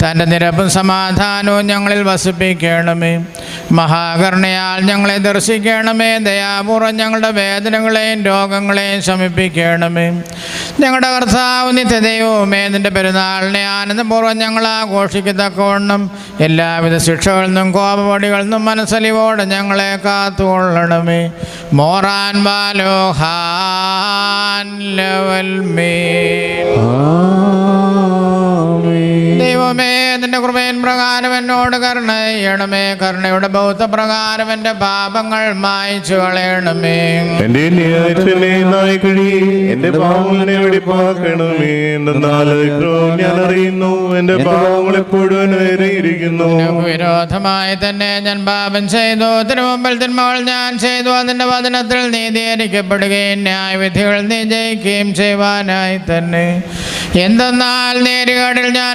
തൻ്റെ നിരപ്പും സമാധാനവും ഞങ്ങളിൽ വസിപ്പിക്കണമേ. മഹാകരുണയാൽ ഞങ്ങളെ ദർശിക്കണമേ. ദയാപൂർവ്വം ഞങ്ങളുടെ വേദനകളെയും രോഗങ്ങളെയും ശമിപ്പിക്കണമേ. ഞങ്ങളുടെ കർത്താവ് നിത്യദൈവമേ, നിൻ്റെ പെരുന്നാളിനെ ആനന്ദപൂർവ്വം ഞങ്ങൾ ആഘോഷിക്കത്തക്കവണ്ണം എല്ലാവിധ ശിക്ഷകളിൽ നിന്നും കോപപടികളിൽ നിന്നും മനസ്സലിവോടെ ഞങ്ങളെ കാത്തുകൊള്ളണമേ. Moran ബാലോഹാൻ level may. ദൈവമേ, നിന്റെ കൃപയിൻ പ്രകാരം എന്നോട് കരുണ ചെയ്യണമേ. കരുണയുടെ ബൗദ്ധ പ്രകാരം എൻ്റെ പാപങ്ങൾ മായ്ച്ചു കളയണമേ. എന്റെ എന്റെ പാപങ്ങളെ വെടിപ്പാക്കണമേ. ഞാൻ അറിയുന്നു എന്റെ പാപങ്ങൾ എപ്പോഴും ഇരിക്കുന്നു. വിരോധമായി തന്നെ ഞാൻ പാപം ചെയ്തു. തിരുമുമ്പിൽ തിന്മകൾ ഞാൻ ചെയ്തു. അതിന്റെ വചനത്തിൽ നീതീകരിക്കപ്പെടുകയും ന്യായവിധികൾ നീ ജയിക്കുകയും ചെയ്യുവാനായി തന്നെ. എന്തെന്നാൽ നേരുകേടിൽ ഞാൻ